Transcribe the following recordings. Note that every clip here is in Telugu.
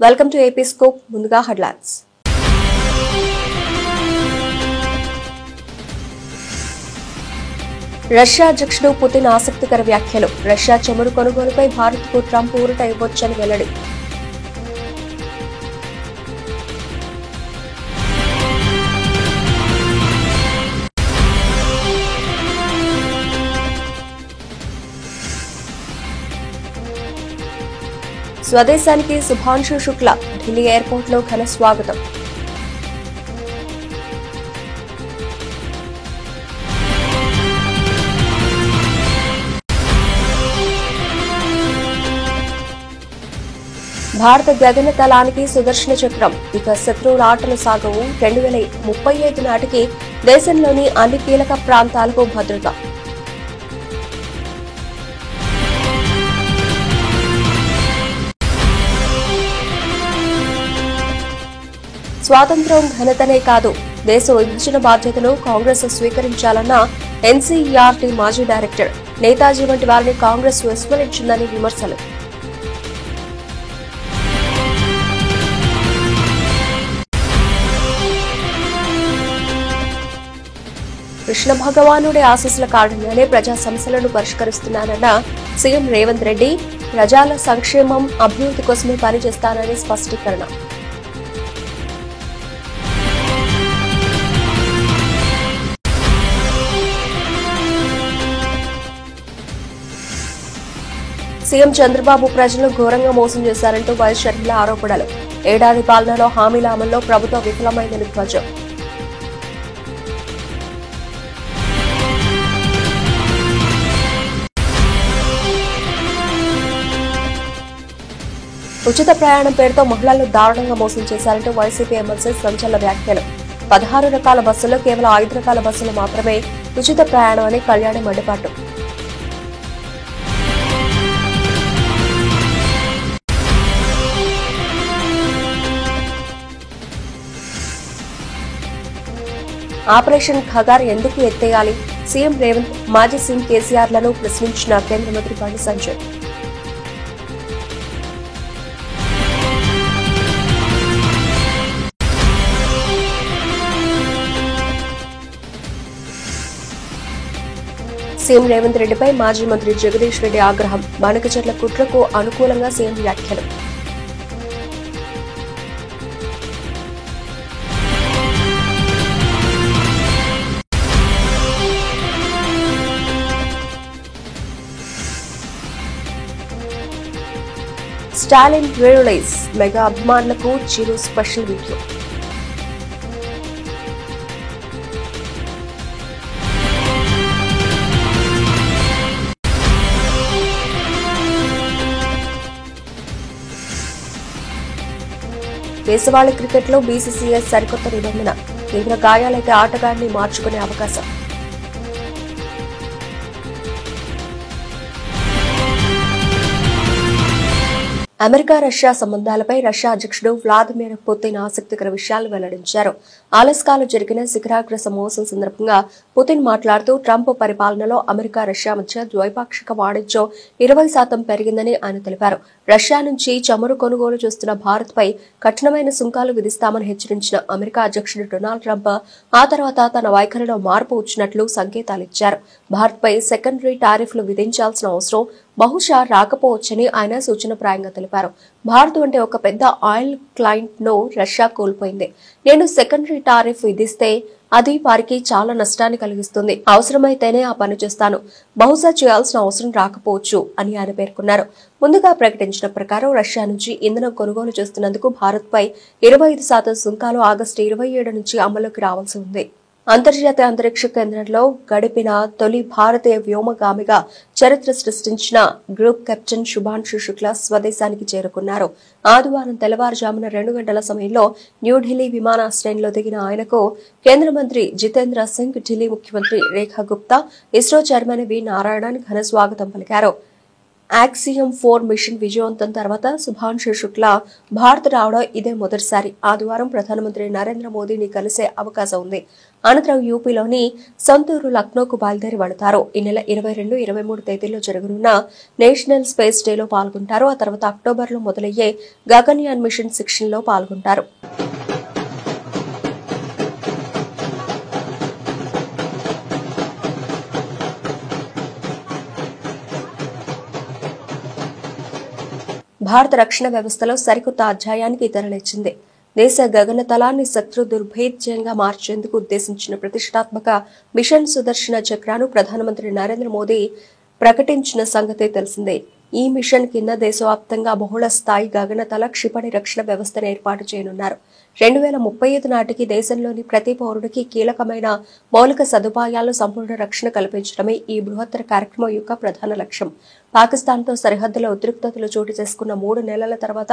Welcome to AP scope. ముందుగా హెడ్లైన్స్. రష్యా అధ్యక్షుడు పుతిన్ ఆసక్తికర వ్యాఖ్యలు. రష్యా చమురు కొనుగోలుపై భారత్కు ట్రంప్ ఊరట ఇవ్వొచ్చని వెల్లడి. స్వదేశానికి శుభాంశు శుక్లా ఢిల్లీ ఎయిర్పోర్ట్ లో ఘన స్వాగతం. భారత గగన తలానికి సుదర్శన చక్రం. ఇక శత్రువుల ఆటలు సాగవు. 2035 నాటికి దేశంలోని అన్ని కీలక ప్రాంతాలకు భద్రత. స్వాతంత్ర్యం ఘనతనే కాదు, దేశ విభజన బాధ్యతను కాంగ్రెస్ స్వీకరించాలన్న ఎన్సీఈఆర్టీ మాజీ డైరెక్టర్. నేతాజీ వంటి వారిని కాంగ్రెస్ విస్మరించిందని విమర్శలు. కృష్ణ భగవానుడి ఆశీస్సుల కారణంగానే ప్రజా సమస్యలను పరిష్కరిస్తున్నానన్న సీఎం రేవంత్ రెడ్డి. ప్రజల సంక్షేమం, అభివృద్ధి కోసమే పనిచేస్తానని స్పష్టీకరణ. సీఎం చంద్రబాబు ప్రజలను ఘోరంగా మోసం చేశారంటూ వైఎస్ షర్మిల ఆరోపణలు. ఏడాది పాలనలో హామీల అమల్లో ప్రభుత్వం విఫలమైందని ధ్వజం. ఉచిత ప్రయాణం పేరుతో మహిళలను దారుణంగా మోసం చేశారంటూ వైసీపీ ఎమ్మెల్సీ సంచలన వ్యాఖ్యలు. 16 రకాల బస్సుల్లో కేవలం 5 రకాల బస్సులు మాత్రమే ఉచిత ప్రయాణం అని కళ్యాణి మండిపాటు. ఆపరేషన్ ఖగార్ ఎందుకు ఎత్తేయాలి? సీఎం రేవంత్, మాజీ సీఎం కేసీఆర్లను ప్రశ్నించిన కేంద్ర మంత్రి బండి సంజయ్. సీఎం రేవంత్ రెడ్డిపై మాజీ మంత్రి జగదీష్ రెడ్డి ఆగ్రహం. బాణకచెర్ల కుట్రకు అనుకూలంగా సీఎం వ్యాఖ్యలు. స్టాలిన్ రిలీజ్. మెగా అభిమానులకు చిరు స్పెషల్ వీడియో. దేశవాళీ క్రికెట్ లో బీసీసీఐ సరికొత్త నిబంధన. తీవ్ర గాయాలైతే ఆటగాడిని మార్చుకునే అవకాశం. అమెరికా రష్యా సంబంధాలపై రష్యా అధ్యక్షుడు వ్లాదిమిర్ పుతిన్ ఆసక్తికర విషయాలు వెల్లడించారు. అలస్కాలో జరిగిన శిఖరాగ్ర సమావేశం సందర్భంగా పుతిన్ మాట్లాడుతూ ట్రంప్ పరిపాలనలో అమెరికా రష్యా మధ్య ద్వైపాక్షిక వాణిజ్యం 20% పెరిగిందని ఆయన తెలిపారు. రష్యా నుంచి చమురు కొనుగోలు చేస్తున్న భారత్ పై కఠినమైన సుంకాలు విధిస్తామని హెచ్చరించిన అమెరికా అధ్యక్షుడు డొనాల్డ్ ట్రంప్ ఆ తర్వాత తన వైఖరిలో మార్పు వచ్చినట్లు సంకేతాలిచ్చారు. భారత్ పై సెకండరీ టారిఫ్లు విధించాల్సిన అవసరం బహుశా రాకపోవచ్చని ఆయన సూచనప్రాయంగా తెలిపారు. భారత్ అంటే ఒక పెద్ద ఆయిల్ క్లయింట్ ను రష్యా కోల్పోయింది. నేను సెకండరీ టారిఫ్ విధిస్తే అది వారికి చాలా నష్టాన్ని కలిగిస్తుంది. అవసరమైతేనే ఆ పని చేస్తాను. బహుశా చేయాల్సిన అవసరం రాకపోవచ్చు అని ఆయన పేర్కొన్నారు. ముందుగా ప్రకటించిన ప్రకారం రష్యా నుంచి ఇంధనం కొనుగోలు చేస్తున్నందుకు భారత్ పై 25% సుంకాలు ఆగస్టు 27 నుంచి అమలులోకి రావాల్సి ఉంది. అంతర్జాతీయ అంతరిక్ష కేంద్రంలో గడిపిన తొలి భారతీయ వ్యోమగామిగా చరిత్ర సృష్టించిన గ్రూప్ కెప్టెన్ శుభాంశు శుక్లా స్వదేశానికి చేరుకున్నారు. ఆదివారం తెల్లవారుజామున 2 గంటల సమయంలో న్యూఢిల్లీ విమానాశ్రయంలో దిగిన ఆయనకు కేంద్ర మంత్రి జితేంద్ర సింగ్, ఢిల్లీ ముఖ్యమంత్రి రేఖా గుప్తా, ఇస్రో చైర్మన్ వి నారాయణన్ ఘన స్వాగతం పలికారు. యాక్సియం 4 మిషన్ విజయవంతం తర్వాత శుభాంశు శుక్లా భారత్ రావడం ఇదే మొదటిసారి. ఆదివారం ప్రధానమంత్రి నరేంద్ర మోదీని కలిసే అవకాశం ఉంది. అనంతరం యూపీలోని సొంతూరు లక్నోకు బయలుదేరి వెళతారు. ఈ నెల 22, 23 తేదీల్లో జరగనున్న నేషనల్ స్పేస్ డేలో పాల్గొంటారు. ఆ తర్వాత అక్టోబర్లో మొదలయ్యే గగన్యాన్ మిషన్ 16 లో పాల్గొంటారు. భారత రక్షణ వ్యవస్థలో సరికొత్త అధ్యాయానికి తెరలేచింది. దేశ గగనతలాన్ని శత్రు దుర్భేద్యంగా మార్చేందుకు ఉద్దేశించిన ప్రతిష్టాత్మక మిషన్ సుదర్శన చక్రాను ప్రధానమంత్రి నరేంద్ర మోదీ ప్రకటించిన సంగతి తెలిసిందే. ఈ మిషన్ కింద దేశవ్యాప్తంగా బహుళ స్థాయి గగనతల క్షిపణి రక్షణ వ్యవస్థను ఏర్పాటు చేయనున్నారు. 2035 నాటికి దేశంలోని ప్రతి పౌరుడికి కీలకమైన మౌలిక సదుపాయాలు సంపూర్ణ రక్షణ కల్పించడమే ఈ బృహత్తర కార్యక్రమం యొక్క ప్రధాన లక్ష్యం. పాకిస్తాన్తో సరిహద్దుల ఉద్రిక్తతలు చోటు చేసుకున్న 3 నెలల తర్వాత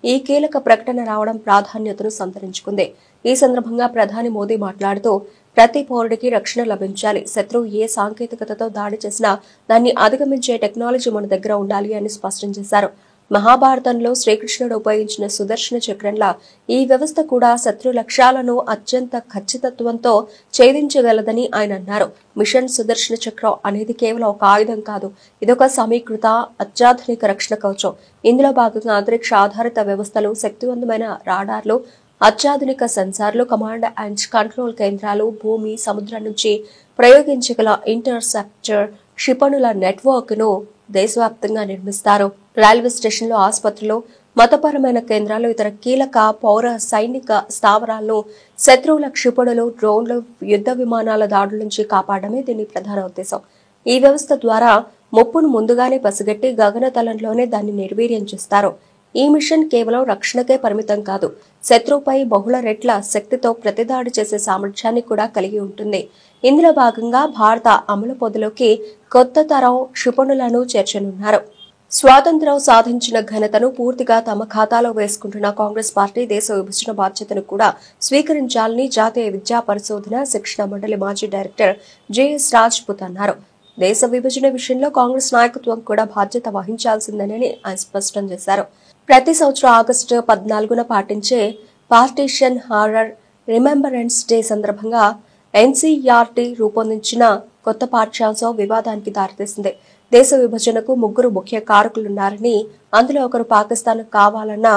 ఈ కీలక ప్రకటన రావడం ప్రాధాన్యతను సంతరించుకుంది. ఈ సందర్భంగా ప్రధాని మోదీ మాట్లాడుతూ ప్రతి పౌరుడికి రక్షణ లభించాలి. శత్రువు ఏ సాంకేతికతతో దాడి చేసినా దాన్ని అధిగమించే టెక్నాలజీ మన దగ్గర ఉండాలి అని స్పష్టం చేశారు. మహాభారతంలో శ్రీకృష్ణుడు ఉపయోగించిన సుదర్శన చక్రంలా ఈ వ్యవస్థ కూడా శత్రు లక్ష్యాలను అత్యంత ఖచ్చితత్వంతో ఛేదించగలదని ఆయన అన్నారు. మిషన్ సుదర్శన చక్రం అనేది కేవలం ఒక ఆయుధం కాదు, ఇదొక సమీకృత అత్యాధునిక రక్షణ కవచం. ఇందులో భాగంగా అంతరిక్ష ఆధారిత వ్యవస్థలు, శక్తివంతమైన రాడార్లు, అత్యాధునిక సెన్సార్లు, కమాండ్ అండ్ కంట్రోల్ కేంద్రాలు, భూమి, సముద్రం నుంచి ప్రయోగించగల ఇంటర్సెప్టర్ క్షిపణుల నెట్వర్క్ ను దేశవ్యాప్తంగా నిర్మిస్తారు. రైల్వే స్టేషన్లు, ఆసుపత్రులు, మతపరమైన కేంద్రాలు, ఇతర కీలక పౌర సైనిక స్థావరాలను శత్రువుల క్షిపణులు, డ్రోన్లు, యుద్ధ విమానాల దాడుల నుంచి కాపాడమే దీని ప్రధాన ఉద్దేశం. ఈ వ్యవస్థ ద్వారా ముప్పును ముందుగానే పసిగట్టి గగనతలంలోనే దాన్ని నిర్వీర్యం చేస్తారు. ఈ మిషన్ కేవలం రక్షణకే పరిమితం కాదు, శత్రువుపై బహుళ రెట్ల శక్తితో ప్రతిదాడి చేసే సామర్థ్యాన్ని కూడా కలిగి ఉంటుంది. ఇందులో భాగంగా భారత అమలు పొదలోకి కొత్త తరం క్షిపణులను చేర్చనున్నారు. స్వాతంత్ర్యం సాధించిన ఘనతను పూర్తిగా తమ ఖాతాలో వేసుకుంటున్న కాంగ్రెస్ పార్టీ దేశ విభజన బాధ్యతను కూడా స్వీకరించాలని జాతీయ విద్యా పరిశోధన శిక్షణ మండలి మాజీ డైరెక్టర్ జేఎస్ రాజ్పుత్ అన్నారు. దేశ విభజన విషయంలో కాంగ్రెస్ నాయకత్వం కూడా బాధ్యత వహించాల్సిందేనని ఆయన స్పష్టం చేశారు. ప్రతి సంవత్సరం ఆగస్టు 14న పాటించే పార్టీషన్ హారర్ రిమెంబరెన్స్ డే సందర్భంగా ఎన్సీఈఆర్టీ రూపొందించిన కొత్త పాఠ్యాంశం వివాదానికి దారితీసింది. దేశ విభజనకు 3 ముఖ్య కారకులున్నారని, అందులో ఒకరు పాకిస్తాన్ కావాలన్న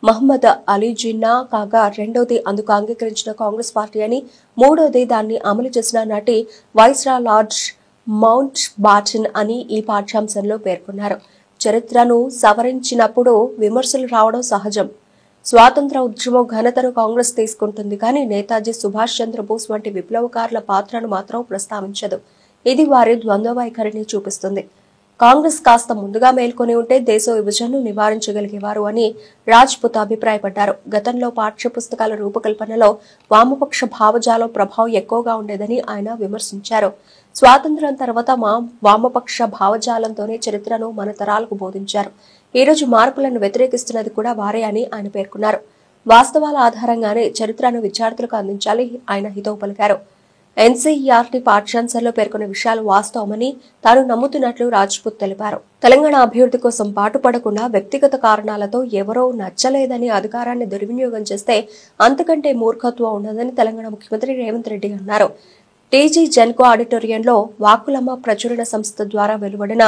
మహ్మద్ అలీ జిన్నా కాగా, రెండోది అందుకు అంగీకరించిన కాంగ్రెస్ పార్టీ అని, మూడోది దాన్ని అమలు చేసిన నాటి వైస్రా లార్డ్ మౌంట్ బాటన్ అని ఈ పాఠ్యాంశంలో పేర్కొన్నారు. చరిత్రను సవరించినప్పుడు విమర్శలు రావడం సహజం. స్వాతంత్ర ఉద్యమం ఘనతను కాంగ్రెస్ తీసుకుంటుంది, కానీ నేతాజీ సుభాష్ చంద్రబోస్ వంటి విప్లవకారుల పాత్రను మాత్రం ప్రస్తావించదు. ఇది వారి ద్వంద్వ వైఖరిని చూపిస్తుంది. కాంగ్రెస్ కాస్త ముందుగా మేల్కొని ఉంటే దేశ విభజనను నివారించగలిగేవారు అని రాజ్పుత్ అభిప్రాయపడ్డారు. గతంలో పాఠ్య పుస్తకాల రూపకల్పనలో వామపక్ష భావజాలం ప్రభావం ఎక్కువగా ఉండేదని ఆయన విమర్శించారు. స్వాతంత్ర్యం తర్వాత వామపక్ష భావజాలంతోనే చరిత్రను మన తరాలకు బోధించారు. ఈ రోజు మార్పులను వ్యతిరేకిస్తున్నది కూడా వారే అని ఆయన పేర్కొన్నారు. వాస్తవాల ఆధారంగానే చరిత్రను విద్యార్థులకు అందించాలి ఆయన హితవు పలికారు. ఎన్సీఈఆర్టీ పాఠ్యాంశాల్లో పేర్కొన్న విషయాలు వాస్తవమని తాను నమ్ముతున్నట్లు రాజ్పుత్ తెలిపారు. తెలంగాణ అభివృద్ధి కోసం పాటుపడకుండా వ్యక్తిగత కారణాలతో ఎవరో నచ్చలేదని అధికారాన్ని దుర్వినియోగం చేస్తే అంతకంటే మూర్ఖత్వం ఉండదని తెలంగాణ ముఖ్యమంత్రి రేవంత్ రెడ్డి అన్నారు. టీజీ జెన్కో ఆడిటోరియంలో వాక్కులమ్మ ప్రచురణ సంస్థ ద్వారా వెలువడిన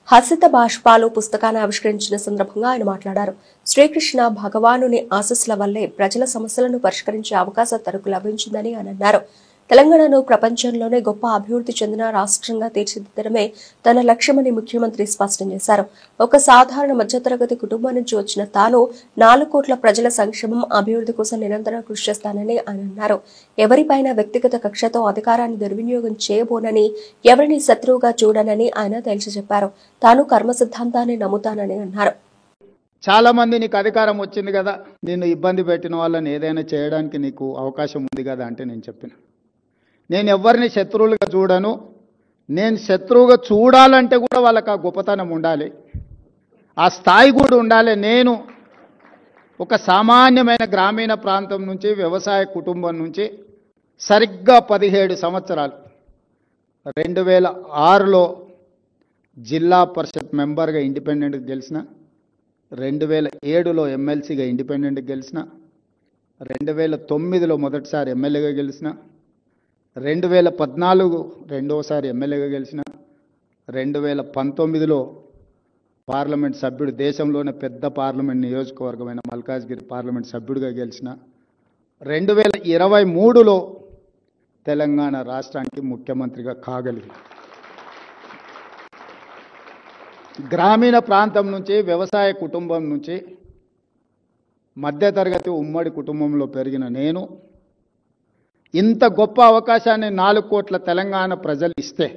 హసిత బాష్పాలు పుస్తకాన్ని ఆవిష్కరించిన సందర్భంగా ఆయన మాట్లాడారు. శ్రీకృష్ణ భగవానుని ఆశీస్సుల వల్లే ప్రజల సమస్యలను పరిష్కరించే అవకాశం తనకు లభించిందని ఆయన అన్నారు. తెలంగాణను ప్రపంచంలోనే గొప్ప అభివృద్ధి చెందిన రాష్ట్రంగా తీర్చిదిద్దడమే తన లక్ష్యమని ముఖ్యమంత్రి స్పష్టం చేశారు. ఒక సాధారణ మధ్యతరగతి కుటుంబం నుంచి వచ్చిన తాను 4 కోట్ల ప్రజల సంక్షేమం, అభివృద్ధి కోసం నిరంతరం కృషి చేస్తానని ఆయన అన్నారు. ఎవరిపైన వ్యక్తిగత కక్షతో అధికారాన్ని దుర్వినియోగం చేయబోనని, ఎవరిని శత్రువుగా చూడనని ఆయన తేల్చి చెప్పారు. తాను కర్మ సిద్ధాంతాన్ని నమ్ముతానని అన్నారు. చాలా మంది నీకు అధికారం వచ్చింది కదా, నిన్ను ఇబ్బంది పెట్టిన వాళ్ళని ఏదైనా చేయడానికి నీకు అవకాశం ఉంది కదా అంటే నేను చెప్పిన, నేను ఎవరిని శత్రువులుగా చూడను. నేను శత్రువుగా చూడాలంటే కూడా వాళ్ళకి ఆ గొప్పతనం ఉండాలి, ఆ స్థాయి కూడా ఉండాలి. నేను ఒక సామాన్యమైన గ్రామీణ ప్రాంతం నుంచి, వ్యవసాయ కుటుంబం నుంచి సరిగ్గా 17 సంవత్సరాలు 2006లో జిల్లా పరిషత్ మెంబర్గా ఇండిపెండెంట్గా గెలిచిన, 2007లో ఎమ్మెల్సీగా ఇండిపెండెంట్గా గెలిచిన, 2009లో మొదటిసారి ఎమ్మెల్యేగా గెలిచిన, 2014 రెండోసారి ఎమ్మెల్యేగా గెలిచిన, 2019లో పార్లమెంట్ సభ్యుడు, దేశంలోనే పెద్ద పార్లమెంట్ నియోజకవర్గమైన మల్కాజ్గిరి పార్లమెంట్ సభ్యుడిగా గెలిచిన, 2023లో తెలంగాణ రాష్ట్రానికి ముఖ్యమంత్రిగా కాగలిగిన. గ్రామీణ ప్రాంతం నుంచి, వ్యవసాయ కుటుంబం నుంచి, మధ్యతరగతి ఉమ్మడి కుటుంబంలో పెరిగిన నేను ఇంత గొప్ప అవకాశాన్ని 4 కోట్ల తెలంగాణ ప్రజలు ఇస్తే,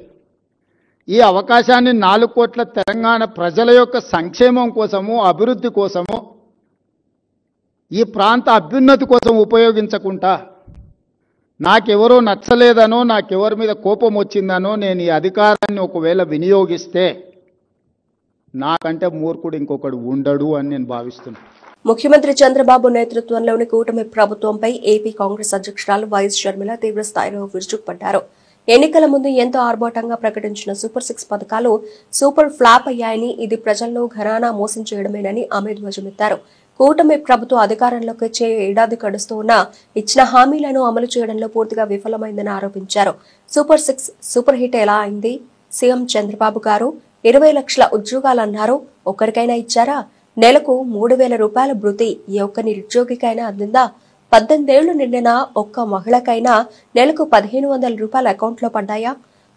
ఈ అవకాశాన్ని 4 కోట్ల తెలంగాణ ప్రజల యొక్క సంక్షేమం కోసము, అభివృద్ధి కోసము, ఈ ప్రాంత అభ్యున్నతి కోసం ఉపయోగించకుండా నాకెవరో నచ్చలేదనో, నాకెవరి మీద కోపం వచ్చిందనో నేను ఈ అధికారాన్ని ఒకవేళ వినియోగిస్తే నాకంటే మూర్ఖుడు ఇంకొకడు ఉండడు అని నేను భావిస్తున్నాను. ముఖ్యమంత్రి చంద్రబాబు నేతృత్వంలోని కూటమి ప్రభుత్వంపై ఏపీ కాంగ్రెస్ అధ్యక్షురాలు వైఎస్ షర్మిల తీవ్ర స్థాయిలో విరుచుకుపడ్డారు. ఎన్నికల ముందు ఎంతో ఆర్భాటంగా ప్రకటించిన సూపర్ 6 పథకాలు సూపర్ ఫ్లాప్ అయ్యాయని, ఇది ప్రజల్లో ఘరానా మోసం చేయడమేనని ఆమె ధ్వజమెత్తారు. కూటమి ప్రభుత్వం అధికారంలోకి వచ్చే ఏడాది గడుస్తూ ఉన్నా ఇచ్చిన హామీలను అమలు చేయడంలో పూర్తిగా విఫలమైందని ఆరోపించారు. సూపర్ 6 సూపర్ హిట్ ఎలా అయింది? సీఎం చంద్రబాబు గారు 20 లక్షల ఉద్యోగాలన్నారు, ఒక్కరికైనా ఇచ్చారా? నెలకు 3,000 రూపాయల భృతి ఏ ఒక్క నిరుద్యోగికైనా అందిందా? 18 ఏళ్లు నిండిన ఒక్క మహిళకైనా నెలకు 1,500 రూపాయల అకౌంట్లో పడ్డాయా?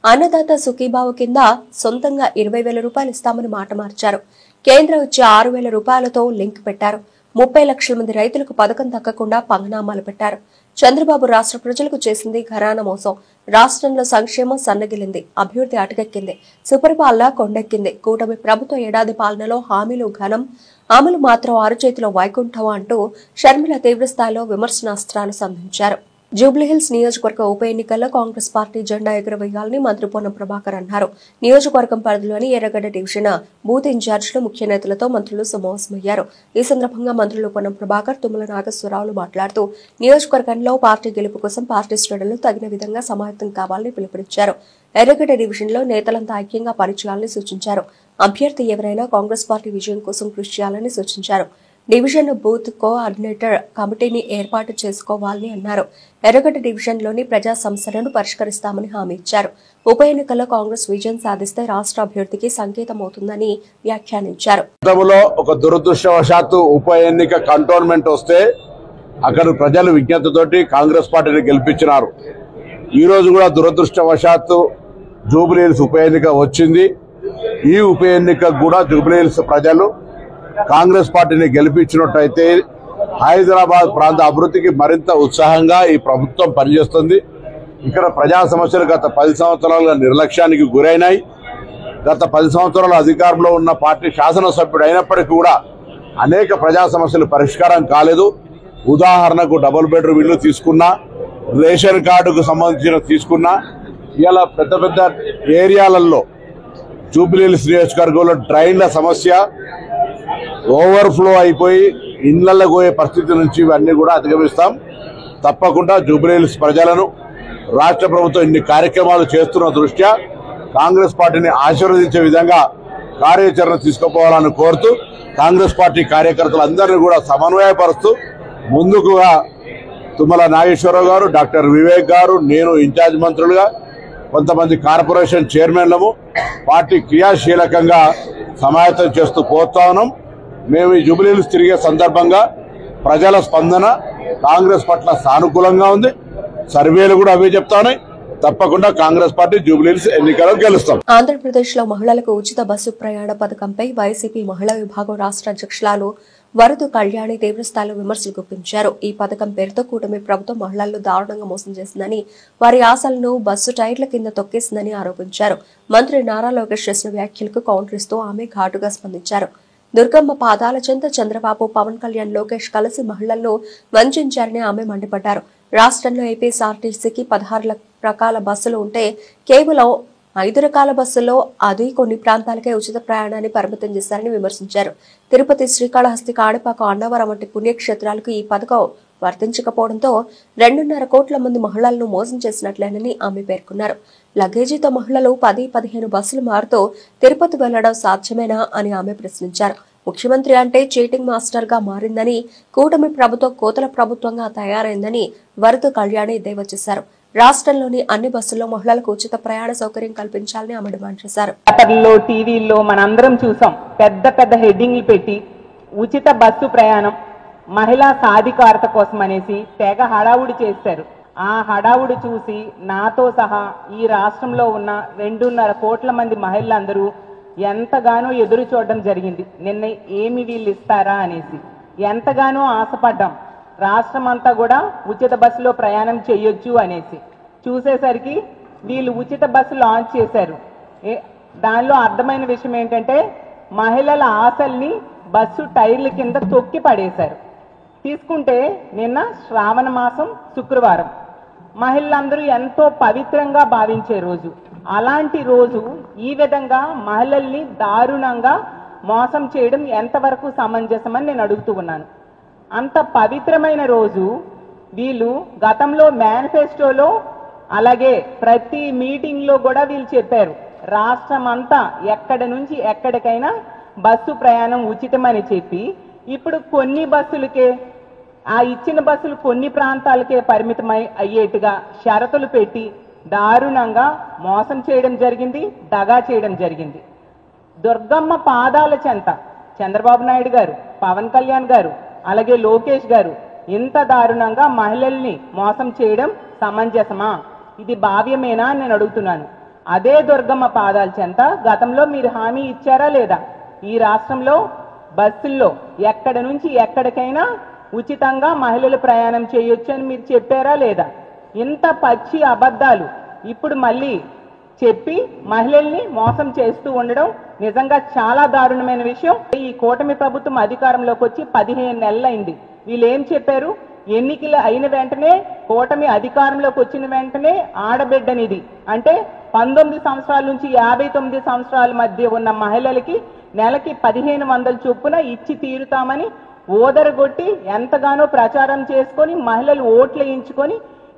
అన్నదాత సుఖీభావ కింద సొంతంగా 20,000 రూపాయలు ఇస్తామని మాట మార్చారు. కేంద్రం ఇచ్చే 6,000 రూపాయలతో లింక్ పెట్టారు. 30 లక్షల మంది రైతులకు పథకం దక్కకుండా పంగనామాలు పెట్టారు. చంద్రబాబు రాష్ట్ర ప్రజలకు చేసింది ఘరానా మోసం. రాష్ట్రంలో సంక్షేమం సన్నగిలింది, అభివృద్ధి అటకెక్కింది, సుపరిపాలన కొండెక్కింది. కూటమి ప్రభుత్వ ఏడాది పాలనలో హామీలు ఘనం, అమలు మాత్రం అరచేతిలో వైకుంఠం అంటూ షర్మిల తీవ్రస్థాయిలో విమర్శనాస్త్రాలు సంధించారు. జూబ్లీహిల్స్ నియోజకవర్గ ఉప ఎన్నికల్లో కాంగ్రెస్ పార్టీ జెండా ఎగురవేయాలని మంత్రి పొన్నం ప్రభాకర్ అన్నారు. నియోజకవర్గం పరిధిలోని ఎర్రగడ్డ డివిజన్ బూత్ ఇన్ఛార్జీలు, ముఖ్య నేతలతో మంత్రులు సమావేశమయ్యారు. ఈ సందర్భంగా మంత్రులు పొన్నం ప్రభాకర్, తుమ్మల నాగేశ్వరరావులు మాట్లాడుతూ నియోజకవర్గంలో పార్టీ గెలుపు కోసం పార్టీ శ్రేణులు తగిన విధంగా సమాయత్తం కావాలని పిలుపునిచ్చారు. ఎర్రగడ్డ డివిజన్లో నేతలంతా ఐక్యంగా పనిచేయాలని సూచించారు. అభ్యర్థి ఎవరైనా కాంగ్రెస్ పార్టీ విజయం కోసం కృషి చేయాలని సూచించారు. డివిజన్ బూత్ కోఆర్డినేటర్ కమిటీని ఏర్పాటు చేసుకోవాలని అన్నారు. ఎర్రగడ్డ డివిజన్లోని ప్రజా సమస్యలను పరిష్కరిస్తామని హామీ ఇచ్చారు. ఉప ఎన్నికల్లో కాంగ్రెస్ విజయం సాధిస్తే రాష్ట్ర అభివృద్ధికి సంకేతమవుతుందని వ్యాఖ్యానించారు. ఒక దురదృష్టవశాత్తు ఉప ఎన్నిక కంటోన్మెంట్ వస్తే అక్కడ ప్రజలు విజ్ఞతతోటి కాంగ్రెస్ పార్టీని గెలిపించినారు. ఈ రోజు కూడా దురదృష్టవశాత్తు జూబ్లీహిల్స్ ఉప ఎన్నిక వచ్చింది. ఈ ఉప ఎన్నిక కూడా జూబ్లీహిల్స్ ప్రజలు కాంగ్రెస్ పార్టీని గెలిపించినట్టయితే హైదరాబాద్ ప్రాంత అభివృద్ధికి మరింత ఉత్సాహంగా ఈ ప్రభుత్వం పనిచేస్తుంది. ఇక్కడ ప్రజా సమస్యలు గత 10 సంవత్సరాలుగా నిర్లక్ష్యానికి గురైనాయి. గత 10 సంవత్సరాల అధికారంలో ఉన్న పార్టీ శాసనసభ్యుడు అయినప్పటికీ కూడా అనేక ప్రజా సమస్యలు పరిష్కారం కాలేదు. ఉదాహరణకు డబుల్ బెడ్రూమ్ ఇల్లు తీసుకున్నా, రేషన్ కార్డుకు సంబంధించిన తీసుకున్నా, ఇలా పెద్ద పెద్ద ఏరియాలలో జూబ్లీహిల్స్ నియోజకవర్గంలో డ్రైన్ల సమస్య, ఓవర్ఫ్లో అయిపోయి ఇళ్లలో పోయే పరిస్థితి నుంచి ఇవన్నీ కూడా అధిగమిస్తాం. తప్పకుండా జూబ్లీహిల్స్ ప్రజలను రాష్ట్ర ప్రభుత్వం ఇన్ని కార్యక్రమాలు చేస్తున్న దృష్ట్యా కాంగ్రెస్ పార్టీని ఆశీర్వదించే విధంగా కార్యాచరణ తీసుకుపోవాలని కోరుతూ కాంగ్రెస్ పార్టీ కార్యకర్తలందరినీ కూడా సమన్వయపరుస్తూ ముందుకుగా తుమ్మల నాగేశ్వరరావు గారు, డాక్టర్ వివేక్ గారు, నేను ఇన్ఛార్జ్ మంత్రులుగా, కొంతమంది కార్పొరేషన్ చైర్మన్లము పార్టీ క్రియాశీలకంగా సమాయత్తం చేస్తూ పోతా ఉన్నాం. మేము ఈ జూబ్లీహిల్స్ తిరిగే సందర్భంగా ప్రజల స్పందన కాంగ్రెస్ పట్ల సానుకూలంగా ఉంది. సర్వేలు కూడా అవే చెప్తా ఉన్నాయి. తప్పకుండా కాంగ్రెస్ పార్టీ జూబ్లీహిల్స్ ఎన్నికల్లో గెలుస్తాం. ఆంధ్రప్రదేశ్ లో మహిళలకు ఉచిత బస్సు ప్రయాణ పథకంపై వైసీపీ మహిళా విభాగం రాష్ట్ర అధ్యక్షురాలు వరదు కళ్యాణి తీవ్రస్థాయిలో విమర్శలు గుప్పించారు. ఈ పథకం పేరుతో కూటమి ప్రభుత్వం మహిళలను దారుణంగా మోసం చేసిందని, వారి ఆశలను బస్సు టైర్ల కింద తొక్కేసిందని ఆరోపించారు. మంత్రి నారా లోకేష్ చేసిన వ్యాఖ్యలకు కౌంటర్ ఇస్తూ ఆమె ఘాటుగా స్పందించారు. దుర్గమ్మ పాదాల చెంత చంద్రబాబు, పవన్ కళ్యాణ్, లోకేష్ కలిసి మహిళలను వంచారని ఆమె మండిపడ్డారు. రాష్ట్రంలో ఏపీఎస్ఆర్టీసీకి 16 రకాల బస్సులు ఉంటే కేవలం 5 రకాల బస్సుల్లో అది కొన్ని ప్రాంతాలకే ఉచిత ప్రయాణాన్ని పరిమితం చేశారని విమర్శించారు. తిరుపతి, శ్రీకాళహస్తి, కాణిపాక, అన్నవరం వంటి పుణ్యక్షేత్రాలకు ఈ పథకం వర్తించకపోవడంతో 2.5 కోట్ల మంది మహిళలను మోసం చేసినట్లేనని ఆమె పేర్కొన్నారు. లగేజీతో మహిళలు 10-15 బస్సులు మారుతూ తిరుపతి వెళ్లడం సాధ్యమేనా అని ఆమె ప్రశ్నించారు. ముఖ్యమంత్రి అంటే చీటింగ్ మాస్టర్ గా మారిందని, కూటమి ప్రభుత్వం కోతల ప్రభుత్వంగా తయారైందని వరద కళ్యాణి ఎద్దేవా చేశారు. రాష్ట్రంలోని అన్ని బస్సుల్లో మహిళలకు ఉచిత ప్రయాణ సౌకర్యం కల్పించాలని ఆమె డిమాండ్ చేశారు. పేపర్లో, టీవీల్లో మనందరం చూసాం, పెద్ద పెద్ద హెడ్డింగ్లు పెట్టి ఉచిత బస్సు ప్రయాణం, మహిళా సాధికారత కోసం అనేసి తెగ హడావుడి చేశారు. ఆ హడావుడి చూసి నాతో సహా ఈ రాష్ట్రంలో ఉన్న 2.5 కోట్ల మంది మహిళలందరూ ఎంతగానో ఎదురు చూడడం జరిగింది. నిన్న ఏమి వీళ్ళు ఇస్తారా అనేసి ఎంతగానో ఆశపడ్డాం. రాష్ట్రం అంతా కూడా ఉచిత బస్సులో ప్రయాణం చేయొచ్చు అనేసి చూసేసరికి వీళ్ళు ఉచిత బస్సు లాంచ్ చేశారు. దానిలో అర్థమైన విషయం ఏంటంటే మహిళల ఆశల్ని బస్సు టైర్ల కింద తొక్కి పడేశారు. తీసుకుంటే నిన్న శ్రావణ మాసం శుక్రవారం, మహిళలందరూ ఎంతో పవిత్రంగా భావించే రోజు. అలాంటి రోజు ఈ విధంగా మహిళల్ని దారుణంగా మోసం చేయడం ఎంతవరకు సమంజసమని నేను అడుగుతూ ఉన్నాను. అంత పవిత్రమైన రోజు వీళ్ళు గతంలో మేనిఫెస్టోలో అలాగే ప్రతి మీటింగ్లో కూడా వీళ్ళు చెప్పారు, రాష్ట్రం అంతా ఎక్కడి నుంచి ఎక్కడికైనా బస్సు ప్రయాణం ఉచితమని చెప్పి ఇప్పుడు కొన్ని బస్సులకే, ఆ ఇచ్చిన బస్సులు కొన్ని ప్రాంతాలకే పరిమితమై అయ్యేట్టుగా షరతులు పెట్టి దారుణంగా మోసం చేయడం జరిగింది, దగా చేయడం జరిగింది. దుర్గమ్మ పాదాల చెంత చంద్రబాబు నాయుడు గారు, పవన్ కళ్యాణ్ గారు అలాగే లోకేష్ గారు ఇంత దారుణంగా మహిళల్ని మోసం చేయడం సమంజసమా? ఇది భావ్యమేనా అని నేను అడుగుతున్నాను. అదే దుర్గమ్మ పాదాల చెంత గతంలో మీరు హామీ ఇచ్చారా లేదా? ఈ రాష్ట్రంలో బస్సుల్లో ఎక్కడి నుంచి ఎక్కడికైనా ఉచితంగా మహిళలు ప్రయాణం చేయొచ్చు అని మీరు చెప్పారా లేదా? ఇంత పచ్చి అబద్ధాలు ఇప్పుడు మళ్ళీ చెప్పి మహిళల్ని మోసం చేస్తూ ఉండడం నిజంగా చాలా దారుణమైన విషయం. ఈ కూటమి ప్రభుత్వం అధికారంలోకి వచ్చి 15 నెలలైంది. వీళ్ళు ఏం చెప్పారు? ఎన్నికలు అయిన వెంటనే, కూటమి అధికారంలోకి వచ్చిన వెంటనే ఆడబిడ్డనిది అంటే 19 సంవత్సరాల నుంచి 59 సంవత్సరాల మధ్య ఉన్న మహిళలకి నెలకి 1500 చొప్పున ఇచ్చి తీరుతామని ఓదరగొట్టి ఎంతగానో ప్రచారం చేసుకొని మహిళలు ఓట్లు వేయించుకొని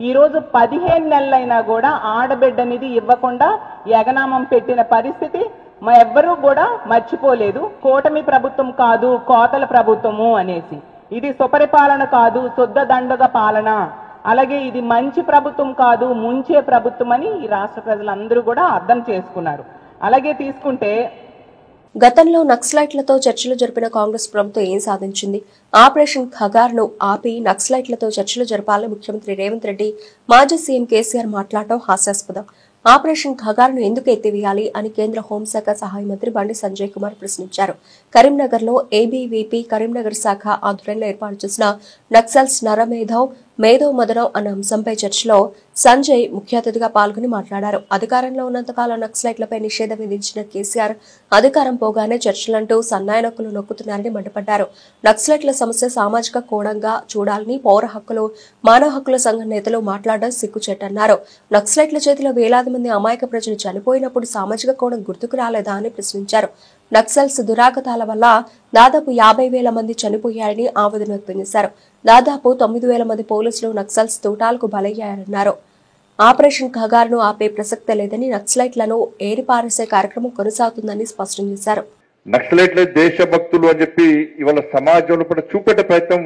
ఈరోజు 15 నెలలైనా కూడా ఆడబిడ్డనిది ఇవ్వకుండా ఎగనామం పెట్టిన పరిస్థితి మా ఎవ్వరూ కూడా మర్చిపోలేదు. కూటమి ప్రభుత్వం కాదు, కోతల ప్రభుత్వము అనేసి. ఇది సుపరిపాలన కాదు, శుద్ధ దండగ పాలన. అలాగే ఇది మంచి ప్రభుత్వం కాదు, ముంచే ప్రభుత్వం అని ఈ రాష్ట్ర ప్రజలందరూ కూడా అర్థం చేసుకున్నారు. అలాగే తీసుకుంటే గతంలో నక్సలైట్లతో చర్చలు జరిపిన కాంగ్రెస్ ప్రభుత్వం ఏం సాధించింది? ఆపరేషన్ ఖగార్ను ఆపి నక్సలైట్లతో చర్చలు జరపాలని ముఖ్యమంత్రి రేవంత్ రెడ్డి, మాజీ సీఎం కేసీఆర్ మాట్లాడటం హాస్యాస్పదం. ఆపరేషన్ ఖగార్ను ఎందుకు ఎత్తివేయాలి అని కేంద్ర హోంశాఖ సహాయ మంత్రి బండి సంజయ్ కుమార్ ప్రశ్నించారు. కరీంనగర్లో ఏబీవీపీ కరీంనగర్ శాఖ ఆధ్వర్యంలో ఏర్పాటు చేసిన నక్సల్స్ నరమేధవ్ మేధో మదనం అన్న అంశంపై చర్చలో సంజయ్ ముఖ్య అతిథిగా పాల్గొని మాట్లాడారు. అధికారంలో ఉన్నంతకాలం నక్సలైట్లపై నిషేధం విధించిన కేసీఆర్ అధికారం పోగానే చర్చలంటూ సన్నాయి నొక్కులు నొక్కుతున్నారని మండిపడ్డారు. నక్సలైట్ల సమస్య సామాజిక కోణంగా చూడాలని పౌర హక్కులు, మానవ హక్కుల సంఘం నేతలు మాట్లాడడం సిగ్గుచేటన్నారు. నక్సలైట్ల చేతిలో వేలాది మంది అమాయక ప్రజలు చనిపోయినప్పుడు సామాజిక కోణం గుర్తుకు రాలేదా అని ప్రశ్నించారు. నక్సల్స్ దురాగతాల వల్ల దాదాపు 50,000 మంది చనిపోయారని ఆవేదన వ్యక్తం చేశారు. దాదాపు 9,000 మంది పోలీసులు నక్సల్స్ తూటాలకు బలయ్యారన్నారు. ఆపరేషన్ ఖగార్ను ఆపే ప్రసక్తే లేదని, నక్సలైట్లను ఏరిపారేసే కార్యక్రమం కొనసాగుతుందని స్పష్టం చేశారు. నక్సలైట్ల దేశభక్తులు అని చెప్పి ఇవాళ సమాజంలో కూడా చూపెట్టే ప్రయత్నం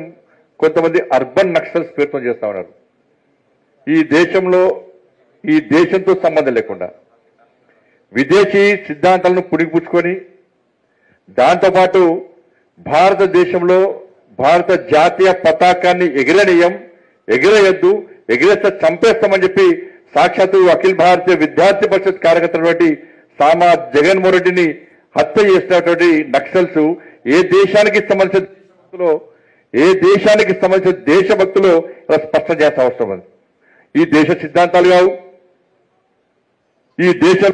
కొంతమంది అర్బన్ నక్సల్స్ పేరుతో చేస్తా ఉన్నారు. ఈ దేశంలో, ఈ దేశంతో సంబంధం లేకుండా విదేశీ సిద్ధాంతాలను పుణిగిపుచ్చుకొని దాంతోపాటు భారతదేశంలో భారత జాతీయ పతాకాన్ని ఎగిరేయొద్దు, ఎగిరేస్తే చంపేస్తామని చెప్పి సాక్షాత్తు అఖిల భారతీయ విద్యార్థి పరిషత్ కార్యకర్తటువంటి సామా జగన్మోహన్ రెడ్డిని హత్య చేసినటువంటి నక్సల్స్ ఏ దేశానికి సంబంధించిన దేశభక్తులు స్పష్టం చేసే అవసరం ఉంది. ఈ దేశ సిద్ధాంతాలు కావు, ఈ దేశం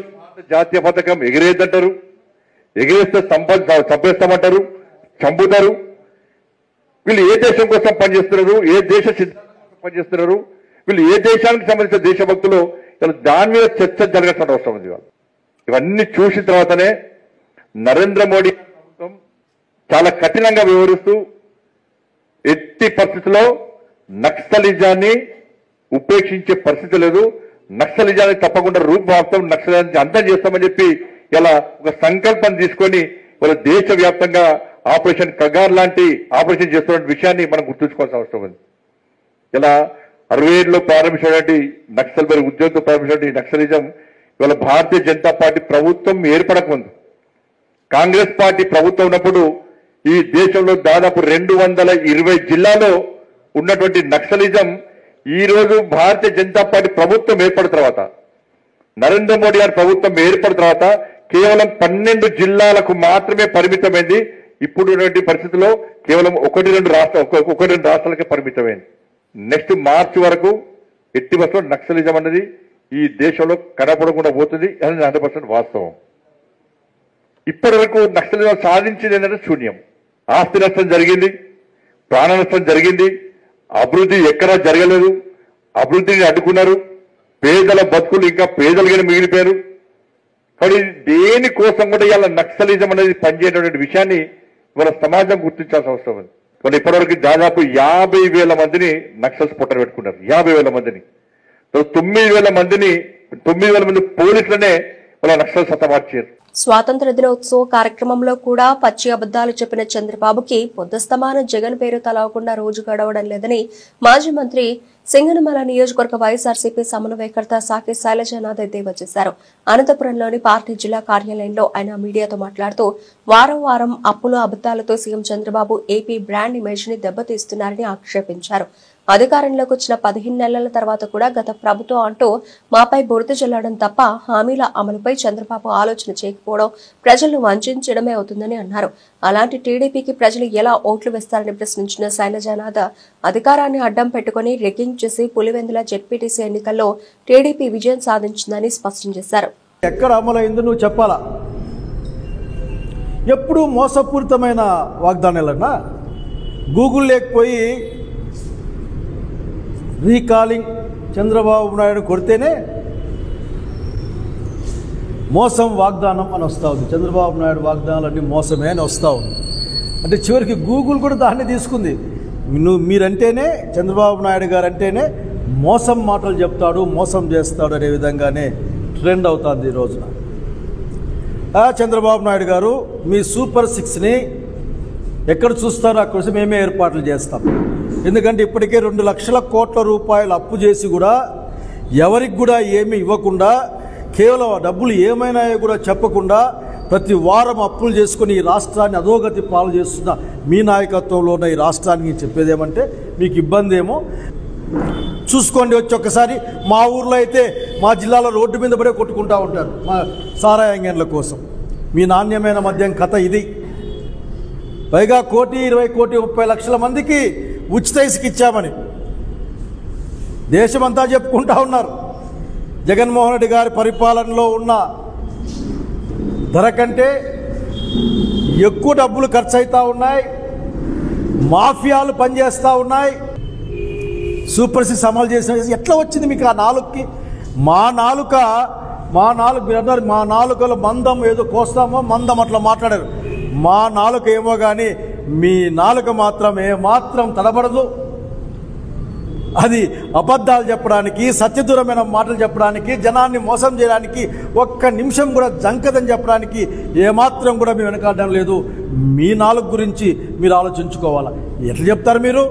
జాతీయ పథకం ఎగిరేద్దంటారు, ఎగిరేస్తే చంపేస్తామంటారు, చంపుతారు. వీళ్ళు ఏ దేశం కోసం పనిచేస్తున్నారు, ఏ దేశ సిద్ధాంతం కోసం పనిచేస్తున్నారు, వీళ్ళు ఏ దేశానికి సంబంధించిన దేశభక్తులు, దాని మీద చర్చ జరగాల్సిన అవసరం ఉంది. ఇవన్నీ చూసిన తర్వాతనే నరేంద్ర మోడీ ప్రభుత్వం చాలా కఠినంగా వ్యవహరిస్తూ ఎట్టి పరిస్థితుల్లో నక్సలిజాన్ని ఉపేక్షించే పరిస్థితి లేదు. నక్సలిజాన్ని తప్పకుండా రూపుమాపుతాం, నక్సలిజాన్ని అంతం చేస్తామని చెప్పి ఇలా ఒక సంకల్పం తీసుకొని వాళ్ళ దేశవ్యాప్తంగా ఆపరేషన్ కగార్ లాంటి ఆపరేషన్ చేస్తున్న విషయాన్ని మనం గుర్తుంచుకోవాల్సిన అవసరం ఉంది. ఇలా 67లో ప్రారంభించినటువంటి నక్సల్బరీ ఉద్యోగంతో ప్రారంభించినటువంటి నక్సలిజం ఇవాళ భారతీయ జనతా పార్టీ ప్రభుత్వం ఏర్పడకముందు, కాంగ్రెస్ పార్టీ ప్రభుత్వం ఉన్నప్పుడు ఈ దేశంలో దాదాపు 220 జిల్లాలో ఉన్నటువంటి నక్సలిజం ఈ రోజు భారతీయ జనతా పార్టీ ప్రభుత్వం ఏర్పడిన తర్వాత, నరేంద్ర మోడీ గారి ప్రభుత్వం ఏర్పడిన తర్వాత కేవలం 12 జిల్లాలకు మాత్రమే పరిమితమైంది. ఇప్పుడు ఉన్నటువంటి పరిస్థితుల్లో కేవలం 1-2 రాష్ట్రాలకే పరిమితమైంది. నెక్స్ట్ మార్చి వరకు ఎట్టి బస్సులో నక్సలిజం అన్నది ఈ దేశంలో కనపడకుండా పోతుంది అని 100% వాస్తవం. ఇప్పటి వరకు నక్సలిజం సాధించింది ఏంటంటే శూన్యం. ఆస్తి నష్టం జరిగింది, ప్రాణ నష్టం జరిగింది, అభివృద్ధి ఎక్కడా జరగలేదు, అభివృద్ధిని అడ్డుకున్నారు, పేదల బతుకులు ఇంకా పేదలుగానే మిగిలిపోయారు. కానీ దేనికోసం కూడా ఇలా నక్సలిజం అనేది పనిచేయటువంటి విషయాన్ని ఇవాళ సమాజం గుర్తించాల్సిన అవసరం ఉంది. వాళ్ళు ఇప్పటివరకు దాదాపు 50,000 మందిని నక్సల్స్ పొట్టలు పెట్టుకున్నారు. 50,000 మందిని, 9,000 మంది పోలీసులనే వాళ్ళ నక్సల్స్ హతమార్చారు. స్వాతంత్ర దినోత్సవ కార్యక్రమంలో కూడా పచ్చి అబద్దాలు చెప్పిన చంద్రబాబుకి పొద్దుస్తమాన జగన్ పేరు తలవకుండా రోజు గడవడం లేదని మాజీ మంత్రి సింగనమల నియోజకవర్గ వైఎస్ఆర్సీపీ సమన్వయకర్త సాకి శైలజనాథ్ ఎద్దేవా చేశారు. అనంతపురంలోని పార్టీ జిల్లా కార్యాలయంలో ఆయన మీడియాతో మాట్లాడుతూ వారం వారం అప్పుల అబద్దాలతో CM Chandrababu AP brand image ని దెబ్బతీస్తున్నారని ఆక్షేపించారు. అధికారంలోకి వచ్చిన 15 నెలల తర్వాత కూడా గత ప్రభుత్వం అంటూ మాపై బురద జల్లడం తప్ప హామీల అమలుపై చంద్రబాబు ఆలోచన చేయకపోవడం ప్రజలను వంచడమే అవుతుందని అన్నారు. అలాంటి టీడీపీకి ప్రజలు ఎలా ఓట్లు వేస్తారని ప్రశ్నించిన శైలజానాథ్ అధికారాన్ని అడ్డం పెట్టుకుని రిగ్గింగ్ చేసి పులివెందుల జెడ్పీటీసీ ఎన్నికల్లో టీడీపీ విజయం సాధించిందని స్పష్టం చేశారు. ఎక్కడ అమలైందో నువ్వు చెప్పాలా? ఎప్పుడు మోసపూరితమైన వాగ్దానాలన్నా గూగుల్ లేకపోయి రీకాలింగ్ చంద్రబాబు నాయుడు కొడితేనే మోసం వాగ్దానం అని వస్తూ ఉంది. చంద్రబాబు నాయుడు వాగ్దానాలన్నీ మోసమే అని వస్తూ ఉంది. అంటే చివరికి గూగుల్ కూడా దాన్ని తీసుకుంది. మీరంటేనే చంద్రబాబు నాయుడు గారు అంటేనే మోసం మాటలు చెప్తాడు, మోసం చేస్తాడు అనే విధంగానే ట్రెండ్ అవుతుంది ఈ రోజున. చంద్రబాబు నాయుడు గారు మీ సూపర్ 6ని ఎక్కడ చూస్తారో అక్కడ మేమే ఏర్పాట్లు చేస్తాం. ఎందుకంటే ఇప్పటికే 2 లక్షల కోట్ల రూపాయలు అప్పు చేసి కూడా ఎవరికి కూడా ఏమీ ఇవ్వకుండా, కేవలం డబ్బులు ఏమైనాయో కూడా చెప్పకుండా ప్రతి వారం అప్పులు చేసుకుని ఈ రాష్ట్రాన్ని అధోగతి పాలు చేస్తున్న మీ నాయకత్వంలో ఉన్న ఈ రాష్ట్రానికి చెప్పేదేమంటే మీకు ఇబ్బంది ఏమో చూసుకోండి. వచ్చి ఒక్కసారి మా ఊర్లో అయితే మా జిల్లాలో రోడ్డు మీద పడే కొట్టుకుంటూ ఉంటారు మా సారాయంగన్ల కోసం. మీ నాణ్యమైన మద్యం కథ ఇది. పైగా 1,20,30,00,000 మందికి ఉచిత ఇసుక ఇచ్చామని దేశమంతా చెప్పుకుంటా ఉన్నారు. జగన్మోహన్ రెడ్డి గారి పరిపాలనలో ఉన్న ధర కంటే ఎక్కువ డబ్బులు ఖర్చు అవుతూ ఉన్నాయి, మాఫియాలు పనిచేస్తూ ఉన్నాయి. సూపర్ 6 అమలు చేసిన ఎట్లా వచ్చింది మీకు ఆ నాలుగుకి? మా నాలుకలో మందం ఏదో కోస్తామో మందం అట్లా మాట్లాడారు. మా నాలుక ఏమో కానీ మీ నాలుక మాత్రం ఏమాత్రం తడబడదు. అది అబద్ధాలు చెప్పడానికి, సత్యదూరమైన మాటలు చెప్పడానికి, జనాన్ని మోసం చేయడానికి ఒక్క నిమిషం కూడా జంకదని చెప్పడానికి ఏమాత్రం కూడా మేము వెనకాడడం లేదు. మీ నాలుగు గురించి మీరు ఆలోచించుకోవాలా. ఎట్లా చెప్తారు మీరు?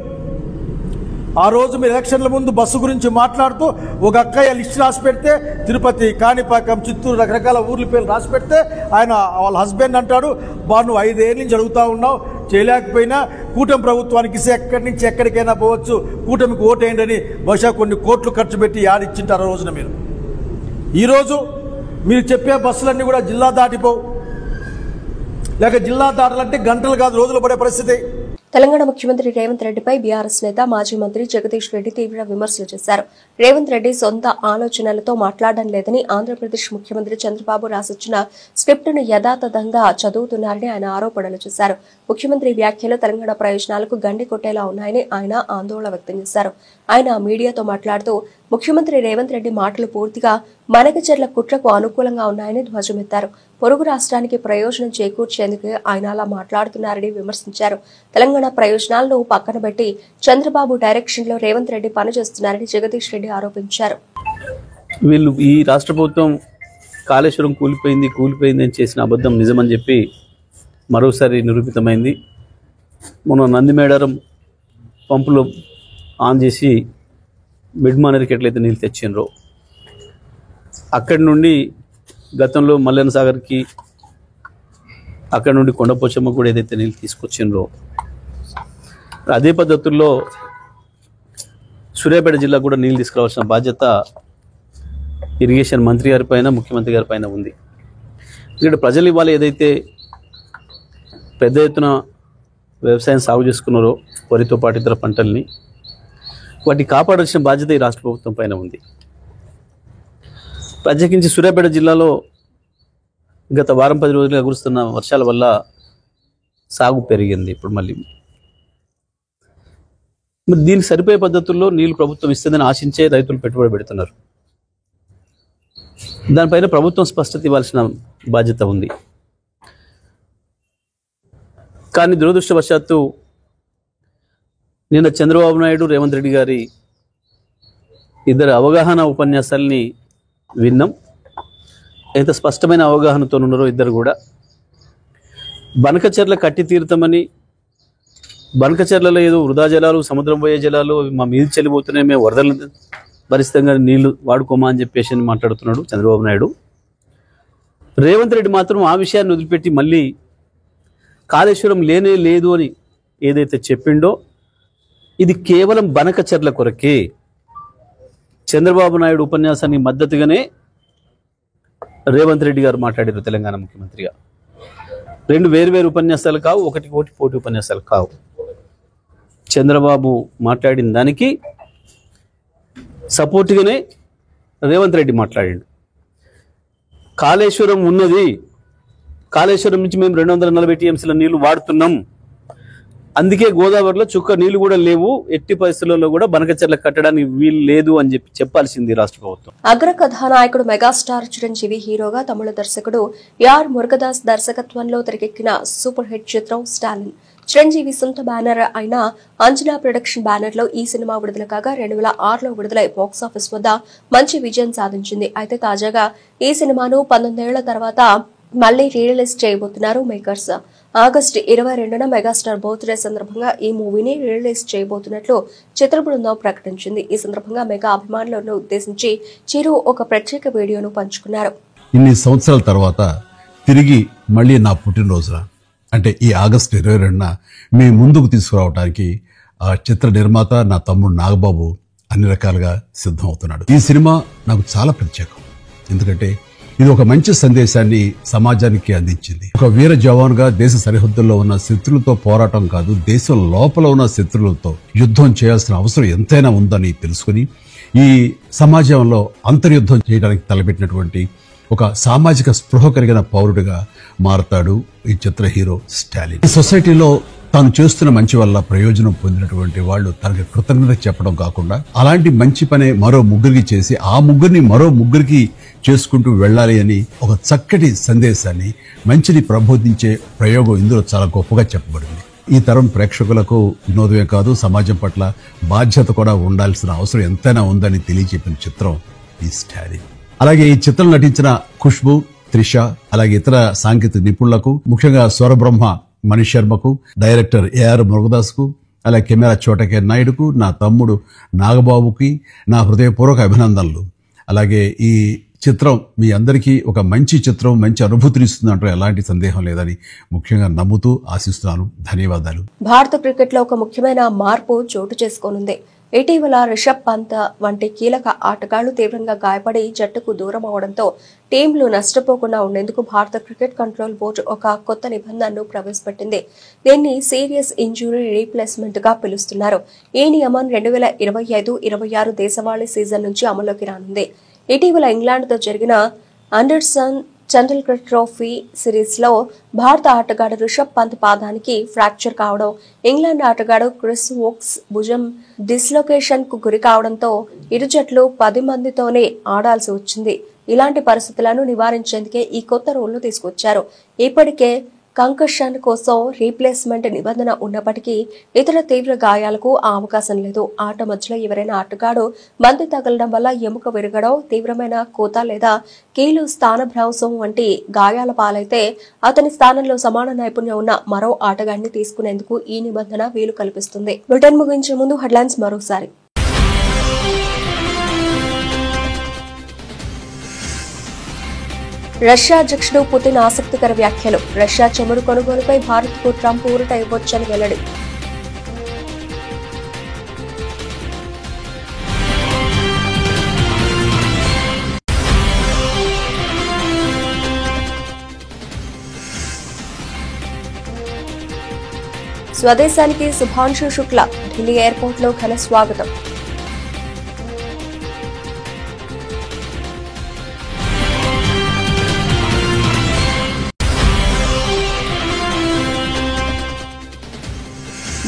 ఆ రోజు మీరు ఎలక్షన్ల ముందు బస్సు గురించి మాట్లాడుతూ ఒక అక్కయ్య లిస్ట్ రాసి పెడితే తిరుపతి, కాణిపాకం, చిత్తూరు రకరకాల ఊర్ల పేర్లు రాసి పెడితే ఆయన వాళ్ళ హస్బెండ్ అంటాడు, నువ్వు 5 ఏళ్ళ నుంచి అడుగుతూ ఉన్నావు, చేయలేకపోయినా కూటమి ప్రభుత్వానికి ఇస్తే ఎక్కడి నుంచి ఎక్కడికైనా పోవచ్చు, కూటమికి ఓటేయండి అని బహుశా కొన్ని కోట్లు ఖర్చు పెట్టి యాడిచ్చింటారు ఆ రోజున. మీరు ఈరోజు మీరు చెప్పే బస్సులన్నీ కూడా జిల్లా దాటిపోవు, లేక జిల్లా దాటాలంటే గంటలు కాదు రోజులు పడే పరిస్థితి. తెలంగాణ ముఖ్యమంత్రి రేవంత్ రెడ్డిపై బీఆర్ఎస్ నేత మాజీ మంత్రి జగదీష్ రెడ్డి తీవ్ర విమర్శలు చేశారు. రేవంత్ రెడ్డి సొంత ఆలోచనలతో మాట్లాడడం లేదని, ఆంధ్రప్రదేశ్ ముఖ్యమంత్రి చంద్రబాబు రాసిచ్చిన స్క్రిప్టును యథాతథంగా చదువుతున్నారని ఆయన ఆరోపణలు చేశారు. ముఖ్యమంత్రి వ్యాఖ్యలు తెలంగాణ ప్రయోజనాలకు గండి కొట్టేలా ఉన్నాయని ఆయన ఆందోళన వ్యక్తం చేశారు. ఆయన మీడియాతో మాట్లాడుతూ ముఖ్యమంత్రి రేవంత్ రెడ్డి మాటలు పూర్తిగా బనకచెర్ల కుట్రకు అనుకూలంగా ఉన్నాయని ధ్వజమెత్తారు. పొరుగు రాష్ట్రానికి ప్రయోజనం చేకూర్చేందుకు ఆయన అలా మాట్లాడుతున్నారని విమర్శించారు. తెలంగాణ ప్రయోజనాలను పక్కన పెట్టి చంద్రబాబు డైరెక్షన్ లో రేవంత్ రెడ్డి పనిచేస్తున్నారని జగదీష్ రెడ్డి ఆరోపించారు. వీళ్ళు ఈ రాష్ట్ర ప్రభుత్వం కాళేశ్వరం కూలిపోయింది అని చేసిన అబద్ధం నిజమని చెప్పి మరోసారి నిరూపితమైంది. మనం నందిమేడారం పంపులో ఆన్ చేసి మిడ్మానర్కి ఎట్లయితే నీళ్ళు తెచ్చిండ్రో అక్కడి నుండి గతంలో మల్లెన సాగర్కి అక్కడి నుండి కొండపోచమ్మ కూడా ఏదైతే నీళ్ళు తీసుకొచ్చిండ్రో అదే పద్ధతుల్లో సూర్యాపేట జిల్లా కూడా నీళ్ళు తీసుకురావాల్సిన బాధ్యత ఇరిగేషన్ మంత్రి గారి పైన ముఖ్యమంత్రి గారి పైన ఉంది. ఇక్కడ ప్రజలు ఇవాళ ఏదైతే పెద్ద ఎత్తున వ్యవసాయం సాగు చేసుకున్నారో వరితో పాటు ఇతర పంటల్ని వాటిని కాపాడాల్సిన బాధ్యత ఈ రాష్ట్ర ప్రభుత్వం పైన ఉంది. ప్రత్యేకించి సూర్యాపేట జిల్లాలో గత వారం 10 రోజులుగా కురుస్తున్న వర్షాల వల్ల సాగు పెరిగింది. ఇప్పుడు మళ్ళీ మరి దీనికి సరిపోయే పద్ధతుల్లో నీళ్లు ప్రభుత్వం ఇస్తుందని ఆశించే రైతులు పెట్టుబడి పెడుతున్నారు. దానిపైన ప్రభుత్వం స్పష్టత ఇవ్వాల్సిన బాధ్యత ఉంది. కానీ దురదృష్టవశాత్తు నిన్న చంద్రబాబు నాయుడు రేవంత్ రెడ్డి గారి ఇద్దరు అవగాహన ఉపన్యాసాలని విన్నాం. ఎంత స్పష్టమైన అవగాహనతో ఉన్నారో ఇద్దరు కూడా. బనకచెర్ల కట్టి తీరుతామని, బనకచెర్లలో ఏదో వృధా జలాలు, సముద్రం పోయే జలాలు మా మీద చెల్లిపోతున్నాయి, మేము వరదలు భరితంగా నీళ్లు వాడుకోమా అని చెప్పేసి మాట్లాడుతున్నాడు చంద్రబాబు నాయుడు. రేవంత్ రెడ్డి మాత్రం ఆ విషయాన్ని వదిలిపెట్టి మళ్ళీ కాళేశ్వరం లేనే లేదు అని ఏదైతే చెప్పిండో ఇది కేవలం బనకచెర్ల కొరకే. చంద్రబాబు నాయుడు ఉపన్యాసానికి మద్దతుగానే రేవంత్ రెడ్డి గారు మాట్లాడారు తెలంగాణ ముఖ్యమంత్రిగా. 2 వేర్వేరు ఉపన్యాసాలు కావు, ఒకటి పోటీ ఉపన్యాసాలు కావు. చంద్రబాబు మాట్లాడిన దానికి సపోర్ట్గానే రేవంత్ రెడ్డి మాట్లాడాడు. కాళేశ్వరం ఉన్నది, కాళేశ్వరం నుంచి మేము 240 టీఎంసీల నీళ్లు వాడుతున్నాం, అందుకే గోదావరిలో చుక్క నీళ్లు కూడా లేవు, ఎట్టి పరిస్థితుల్లో కూడా బనకచెర్ల కట్టడానికి వీలు లేదు అని చెప్పాల్సింది రాష్ట్ర ప్రభుత్వం. అగ్ర కథానాయకుడు మెగాస్టార్ చిరంజీవి హీరోగా తమిళ దర్శకుడు ఆర్ మురుగదాస్ దర్శకత్వంలో తెరకెక్కిన సూపర్ హిట్ చిత్రం స్టాలిన్. చిరంజీవి సొంత బ్యానర్ అయిన అంజనా ప్రొడక్షన్ బ్యానర్ లో ఈ సినిమా విడుదల కాగా 2006లో విడుదలై బాక్సాఫీస్ వద్ద మంచి విజయం సాధించింది. అయితే తాజాగా ఈ సినిమాను 19 ఏళ్ల తర్వాత మళ్లీ రీరిలీజ్ చేయబోతున్నారు మేకర్స్. ఆగస్టు 22న మెగాస్టార్ బర్త్డే సందర్భంగా ఈ మూవీని రిలీజ్ చేయబోతున్నట్లు చిత్ర బృందం ప్రకటించింది. ఈ సందర్భంగా మెగా అభిమానులను ఉద్దేశించి చిరు ఒక ప్రత్యేక వీడియోను పంచుకున్నారు. ఇన్ని సంవత్సరాల తర్వాత తిరిగి మళ్లీ నా పుట్టినరోజున అంటే ఈ ఆగస్టు 22న మీ ముందుకు తీసుకురావడానికి ఆ చిత్ర నిర్మాత నా తమ్ముడు నాగబాబు అన్ని రకాలుగా సిద్ధం అవుతున్నాడు. ఈ సినిమా నాకు చాలా ప్రత్యేకం. ఎందుకంటే ఇది ఒక మంచి సందేశాన్ని సమాజానికి అందించింది. ఒక వీర జవాన్గా దేశ సరిహద్దుల్లో ఉన్న శత్రులతో పోరాటం కాదు, దేశం లోపల ఉన్న శత్రులతో యుద్ధం చేయాల్సిన అవసరం ఎంతైనా ఉందని తెలుసుకుని ఈ సమాజంలో అంతర్యుద్ధం చేయడానికి తలపెట్టినటువంటి ఒక సామాజిక స్పృహ కలిగిన పౌరుడిగా మారతాడు ఈ చిత్ర హీరో స్టాలిన్. ఈ సొసైటీలో తాను చేస్తున్న మంచి వల్ల ప్రయోజనం పొందినటువంటి వాళ్ళు తనకి కృతజ్ఞత చెప్పడం కాకుండా అలాంటి మంచి పనే మరో ముగ్గురికి చేసి ఆ ముగ్గురిని మరో ముగ్గురికి చేసుకుంటూ వెళ్ళాలి అని ఒక చక్కటి సందేశాన్ని, మంచిని ప్రబోధించే ప్రయోగం ఇందులో చాలా గొప్పగా చెప్పబడింది. ఈ తరం ప్రేక్షకులకు వినోదమే కాదు, సమాజం పట్ల బాధ్యత కూడా ఉండాల్సిన అవసరం ఎంతైనా ఉందని తెలియజెప్పిన చిత్రం ఈ స్టాలిన్. అలాగే ఈ చిత్రం నటించిన ఖుష్బు, త్రిష, అలాగే ఇతర సాంకేతిక నిపుణులకు, ముఖ్యంగా స్వరబ్రహ్మ మనీష్ శర్మకు, డైరెక్టర్ ఏఆర్ మురుగదాస్ కు, అలాగే కెమెరా చోటకే నాయుడుకు, నా తమ్ముడు నాగబాబుకి నా హృదయపూర్వక అభినందనలు. అలాగే ఈ చిత్రం మీ అందరికీ ఒక మంచి చిత్రం, మంచి అనుభూతిని ఇస్తుందంటూ ఎలాంటి సందేహం లేదని ముఖ్యంగా నమ్ముతూ ఆశిస్తున్నాను. ధన్యవాదాలు. భారత క్రికెట్ లో ఒక ముఖ్యమైన మార్పు చోటు చేసుకోనుంది. ఇటీవల రిషబ్ పంత్ వంటి కీలక ఆటగాళ్లు తీవ్రంగా గాయపడి జట్టుకు దూరం అవడంతో టీంలు నష్టపోకుండా ఉండేందుకు భారత క్రికెట్ కంట్రోల్ బోర్డు ఒక కొత్త నిబంధనను ప్రవేశపెట్టింది. దీన్ని సీరియస్ ఇంజురీ రీప్లేస్మెంట్ గా పిలుస్తున్నారు. ఈ నియమం 2025-26 దేశవాళీ సీజన్ నుంచి అమల్లోకి రానుంది. ఇటీవల ఇంగ్లాండ్తో జరిగిన అండర్సన్ టెండూల్కర్ ట్రోఫీ సిరీస్లో భారత ఆటగాడు రిషబ్ పంత్ పాదానికి ఫ్రాక్చర్ కావడం, ఇంగ్లాండ్ ఆటగాడు క్రిస్ వోక్స్ భుజం డిస్లొకేషన్ కు గురి కావడంతో ఇరు జట్లు 10 మందితోనే ఆడాల్సి వచ్చింది. ఇలాంటి పరిస్థితులను నివారించేందుకే ఈ కొత్త రూల్ను తీసుకొచ్చారు. ఇప్పటికే కంకషన్ కోసం రీప్లేస్మెంట్ నిబంధన ఉన్నప్పటికీ ఇతర తీవ్ర గాయాలకు ఆ అవకాశం లేదు. ఆట మధ్యలో ఎవరైనా ఆటగాడు బంతి తగలడం వల్ల ఎముక విరగడం, తీవ్రమైన కోత లేదా కీలు స్థానభ్రంశం వంటి గాయాల పాలైతే అతని స్థానంలో సమాన నైపుణ్యం ఉన్న మరో ఆటగాడిని తీసుకునేందుకు ఈ నిబంధన వీలు కల్పిస్తుంది. బులెటిన్ ముగించే ముందు హెడ్లైన్స్ మరోసారి. రష్యా అధ్యక్షుడు పుతిన్ ఆసక్తికర వ్యాఖ్యలు. రష్యా చమురు కొనుగోలుపై భారత్కు ట్రంప్ ఊరట ఇవ్వొచ్చని వెల్లడి. స్వదేశానికి శుభాంశు శుక్ల ఢిల్లీ ఎయిర్పోర్ట్లో ఘన స్వాగతం.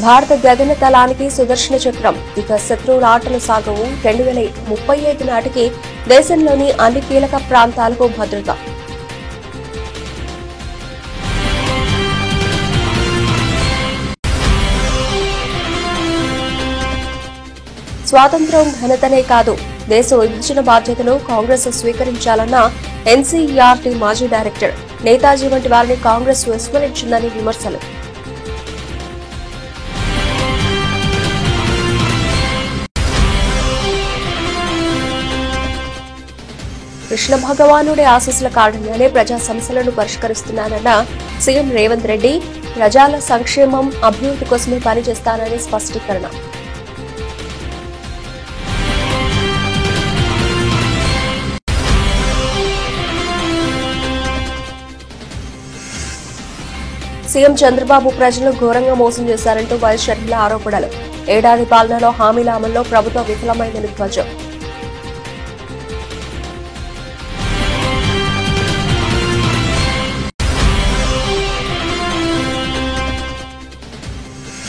భారత గగన తలానికి సుదర్శన చక్రం. ఇక శత్రువుల ఆటలు సాగవు. 2035 నాటికి దేశంలోని అన్ని కీలక ప్రాంతాలకు భద్రత. స్వాతంత్ర్యం ఘనతనే కాదు, దేశ విభజన బాధ్యతను కాంగ్రెస్ స్వీకరించాలన్న ఎన్సీఈఆర్టీ మాజీ డైరెక్టర్. నేతాజీ వంటి వారిని కాంగ్రెస్ విస్మరించిందని విమర్శలు. కృష్ణ భగవానుడి ఆశీస్సుల కారణంగానే ప్రజా సమస్యలను పరిష్కరిస్తున్నానన్న సీఎం రేవంత్ రెడ్డి. ప్రజల సంక్షేమం, అభివృద్ధి కోసమే పనిచేస్తానని స్పష్టీకరణ. సీఎం చంద్రబాబు ప్రజలను ఘోరంగా మోసం చేశారంటూ వైఎస్ షర్మిల ఆరోపణలు. ఏడాది పాలనలో హామీల అమల్లో ప్రభుత్వం విఫలమైందని ధ్వజం.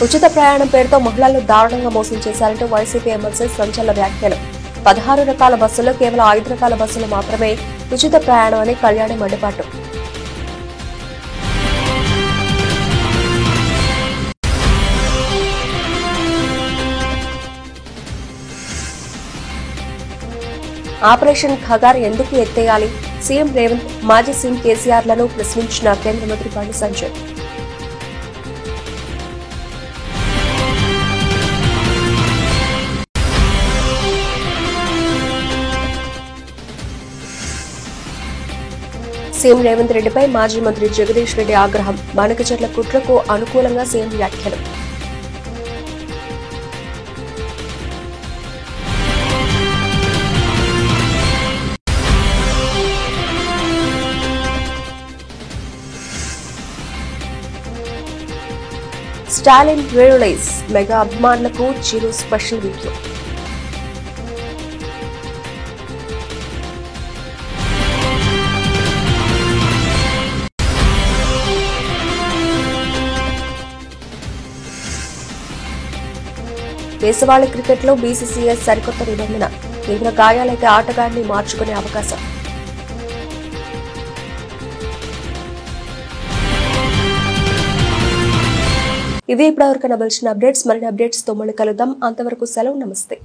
ఉచిత ప్రయాణం పేరుతో మహిళలను దారుణంగా మోసం చేశారంటూ వైసీపీ ఎమ్మెల్సీ సంచలన వ్యాఖ్యలు. 16 రకాల బస్సుల్లో కేవలం 5 రకాల బస్సులు మాత్రమే ఉచిత ప్రయాణం అని కళ్యాణి మండిపాటు. ఆపరేషన్ ఖగార్ ఎందుకు ఎత్తేయాలి? సీఎం రేవంత్, మాజీ సీఎం కేసీఆర్లను ప్రశ్నించిన కేంద్ర మంత్రి బండి సంజయ్. సీఎం రేవంత్ రెడ్డిపై మాజీ మంత్రి జగదీష్ రెడ్డి ఆగ్రహం. బాణకచర్ల కుట్రకు అనుకూలంగా సీఎం వ్యాఖ్యలు. స్టాలిన్ రిలీజ్. మెగా అభిమానులకు చిరు స్పెషల్ వీడియో. దేశవాళీ క్రికెట్లో బీసీసీఐ సరికొత్త నిబంధన. తీవ్ర గాయాలైతే ఆటగాడిని మార్చుకునే అవకాశం. ఇవి ఇప్పటివరకు నవలసిన అప్డేట్స్. మరిన్ని అప్డేట్స్ తో మళ్ళీ కలుద్దాం. అంతవరకు సెలవు. నమస్తే.